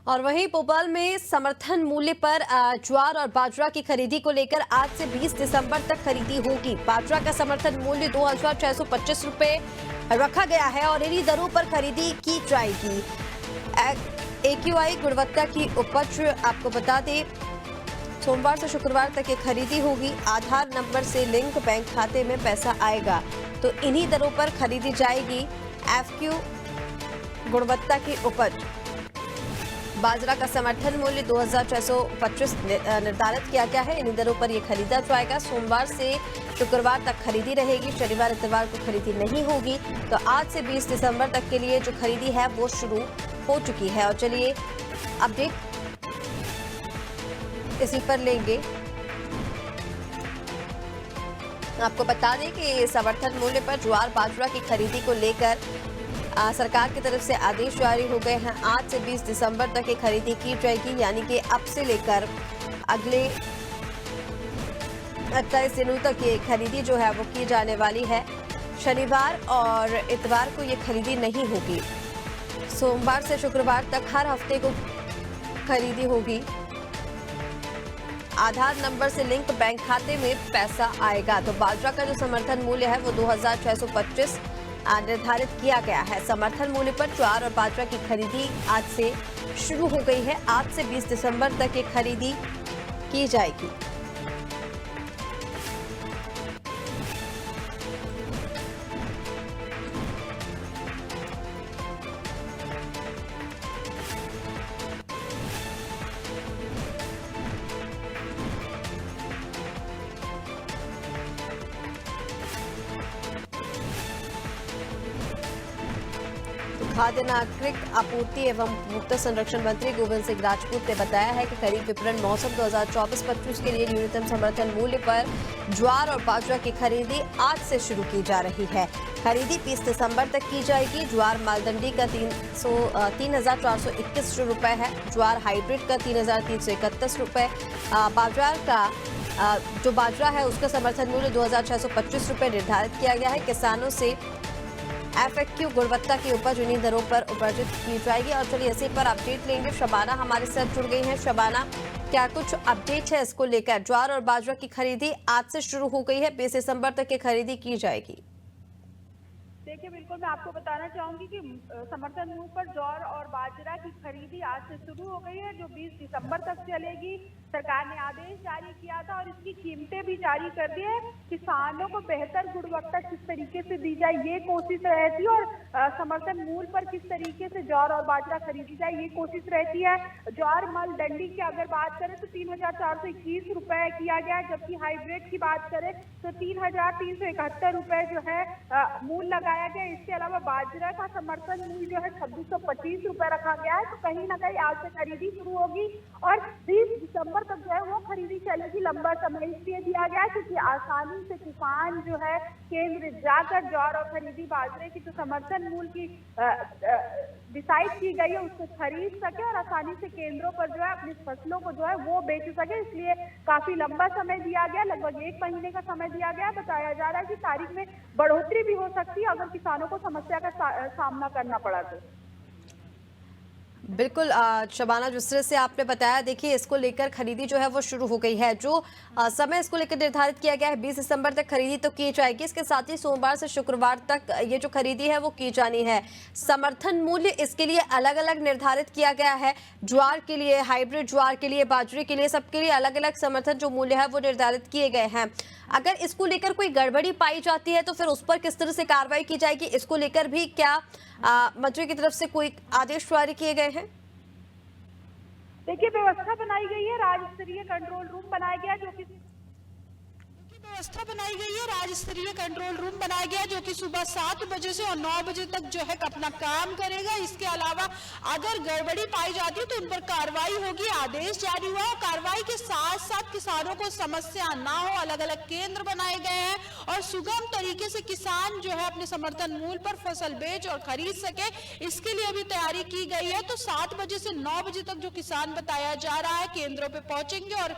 और वहीं भोपाल में समर्थन मूल्य पर ज्वार और बाजरा की खरीदी को लेकर आज से 20 दिसंबर तक खरीदी होगी। बाजरा का समर्थन मूल्य 2,625 रुपए रखा गया है और इन्हीं दरों पर खरीदी की जाएगी। एक्यूआई गुणवत्ता की उपज आपको बता दें, सोमवार से शुक्रवार तक ये खरीदी होगी। आधार नंबर से लिंक बैंक खाते में पैसा आएगा तो इन्हीं दरों पर खरीदी जाएगी। एफक्यू गुणवत्ता की उपज बाजरा का समर्थन मूल्य 2,625 निर्धारित किया गया है। इन्हीं दरों पर यह खरीदा जाएगा। सोमवार से शुक्रवार तक खरीदी रहेगी, शनिवार इतवार को खरीदी नहीं होगी। तो आज से 20 दिसंबर तक के लिए जो खरीदी है वो शुरू हो चुकी है। और चलिए अपडेट इसी पर लेंगे। आपको बता दें कि समर्थन मूल्य पर ज्वार बाजरा की खरीदी को लेकर सरकार की तरफ से आदेश जारी हो गए हैं। आज से 20 दिसंबर तक ये खरीदी की जाएगी, यानी कि अब से लेकर अगले 28 दिनों तक ये खरीदी जो है वो की जाने वाली है। शनिवार और इतवार को ये खरीदी नहीं होगी। सोमवार से शुक्रवार तक हर हफ्ते को खरीदी होगी। आधार नंबर से लिंक बैंक खाते में पैसा आएगा। तो बाजरा का जो समर्थन मूल्य है वो 2,625 निर्धारित किया गया है। समर्थन मूल्य पर ज्वार और बाजरा की खरीदी आज से शुरू हो गई है। आज से 20 दिसंबर तक ये खरीदी की जाएगी। खाद्य नागरिक आपूर्ति एवं उपभोक्ता संरक्षण मंत्री गोविंद सिंह राजपूत ने बताया है कि खरीफ विपणन मौसम 2024-25 के लिए न्यूनतम समर्थन मूल्य पर ज्वार और बाजरा की खरीदी आज से शुरू की जा रही है। खरीदी 20 दिसंबर तक की जाएगी। ज्वार मालदंडी का 3,421 रुपए है। ज्वार हाइब्रिड का 3,331 रुपए। बाजरा का जो बाजरा है उसका समर्थन मूल्य 2,625 रुपए निर्धारित किया गया है। किसानों से एफएक्यू गुणवत्ता की उपज उन्हीं दरों पर उपार्जित की जाएगी। और चलिए इसी पर अपडेट लेंगे। शबाना हमारे साथ जुड़ गई हैं। शबाना, क्या कुछ अपडेट है इसको लेकर? ज्वार और बाजरा की खरीदी आज से शुरू हो गई है, 20 दिसंबर तक ये खरीदी की जाएगी। देखिए, बिल्कुल मैं आपको बताना चाहूंगी कि समर्थन मूल्य पर ज्वार और बाजरा की खरीदी आज से शुरू हो गई है, जो 20 दिसंबर तक चलेगी। सरकार ने आदेश जारी किया था और इसकी कीमतें भी जारी कर दी है। किसानों को बेहतर गुणवत्ता किस तरीके से दी जाए ये कोशिश रहती है, और समर्थन मूल्य पर किस तरीके से ज्वार और बाजरा खरीदी जाए ये कोशिश रहती है। ज्वार मालदंडी की अगर बात करें तो 3,421 रुपए किया गया, जबकि हाइब्रिड की बात करें तो 3,371 रुपए जो है मूल्य लगाया गया। इसके अलावा बाजरा का समर्थन मूल्य जो है 2,625 रुपए रखा गया है। तो कहीं ना कहीं आज से खरीदी शुरू होगी और 20 दिसंबर तक जो है वो खरीदी चलेगी। लंबा समय इसलिए दिया गया है क्योंकि आसानी से किसान जो है केंद्र जाकर ज्वार और खरीदी बाजरे की जो समर्थन मूल्य की डिसाइड की गई है उसको खरीद सके और आसानी से केंद्रों पर जो है अपनी फसलों को जो है वो बेच सके। इसलिए काफी लंबा समय दिया गया, लगभग 1 महीने का समय दिया गया। बताया जा रहा है कि तारीख में बढ़ोतरी भी हो सकती है अगर किसानों को समस्या का सामना करना पड़ा तो। बिल्कुल शबाना, जिस तरह से आपने बताया, देखिए इसको लेकर खरीदी जो है वो शुरू हो गई है। जो समय इसको लेकर निर्धारित किया गया है 20 दिसंबर तक खरीदी तो की जाएगी। इसके साथ ही सोमवार से शुक्रवार तक ये जो खरीदी है वो की जानी है। समर्थन मूल्य इसके लिए अलग अलग निर्धारित किया गया है। ज्वार के लिए, हाइब्रिड ज्वार के लिए, बाजरे के लिए, सबके लिए अलग अलग समर्थन जो मूल्य है वो निर्धारित किए गए हैं। अगर इसको लेकर कोई गड़बड़ी पाई जाती है तो फिर उस पर किस तरह से कार्रवाई की जाएगी, इसको लेकर भी क्या मंत्री की तरफ से कोई आदेश जारी किए गए हैं? देखिए, व्यवस्था बनाई गई है, राज्य स्तरीय कंट्रोल रूम बनाया गया जो कि व्यवस्था बनाई गई है। राज्य स्तरीय कंट्रोल रूम बनाया गया जो कि सुबह 7 बजे से और 9 बजे तक जो है अपना काम करेगा। इसके अलावा अगर गड़बड़ी पाई जाती है तो उन पर कार्रवाई होगी। आदेश जारी हुआ और कार्रवाई के साथ साथ किसानों को समस्या ना हो, अलग अलग केंद्र बनाए गए हैं और सुगम तरीके से किसान जो है अपने समर्थन मूल्य पर फसल बेच और खरीद सके, इसके लिए अभी तैयारी की गई है। तो 7 बजे से 9 बजे तक जो किसान बताया जा रहा है केंद्रों पे पहुंचेंगे और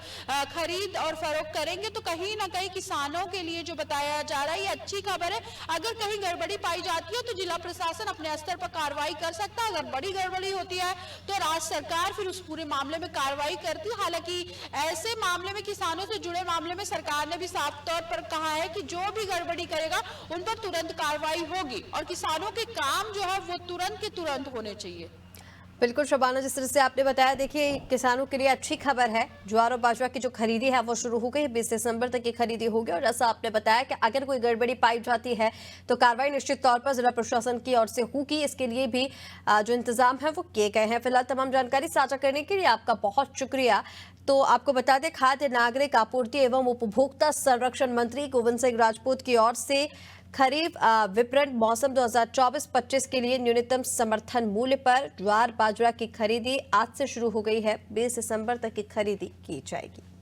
खरीद और फरोख्त करेंगे। तो कहीं ना कहीं किसानों के लिए जो बताया जा रहा है ये अच्छी खबर है। अगर कहीं गड़बड़ी पाई जाती है तो जिला प्रशासन अपने स्तर पर कार्रवाई कर सकता है। अगर बड़ी गड़बड़ी होती है तो राज्य सरकार फिर उस पूरे मामले में कार्रवाई करती है। हालांकि ऐसे मामले में, किसानों से जुड़े मामले में, सरकार ने भी साफ तौर पर कहा है कि जो भी गड़बड़ी करेगा उन पर तुरंत कार्रवाई होगी और किसानों के काम जो है वो तुरंत के तुरंत होने चाहिए। बिल्कुल शबाना, जिस तरह से आपने बताया, देखिए किसानों के लिए अच्छी खबर है। ज्वार और बाजरा की जो खरीदी है वो शुरू हो गई, 20 दिसंबर तक की खरीदी होगी। और जैसा आपने बताया कि अगर कोई गड़बड़ी पाई जाती है तो कार्रवाई निश्चित तौर पर जिला प्रशासन की ओर से होगी। इसके लिए भी जो इंतजाम है वो किए गए हैं। फिलहाल तमाम जानकारी साझा करने के लिए आपका बहुत शुक्रिया। तो आपको बता दें, खाद्य नागरिक आपूर्ति एवं उपभोक्ता संरक्षण मंत्री गोविंद सिंह राजपूत की ओर से खरीफ विपणन मौसम 2024-25 के लिए न्यूनतम समर्थन मूल्य पर ज्वार बाजरा की खरीदी आज से शुरू हो गई है। 20 दिसंबर तक की खरीदी की जाएगी।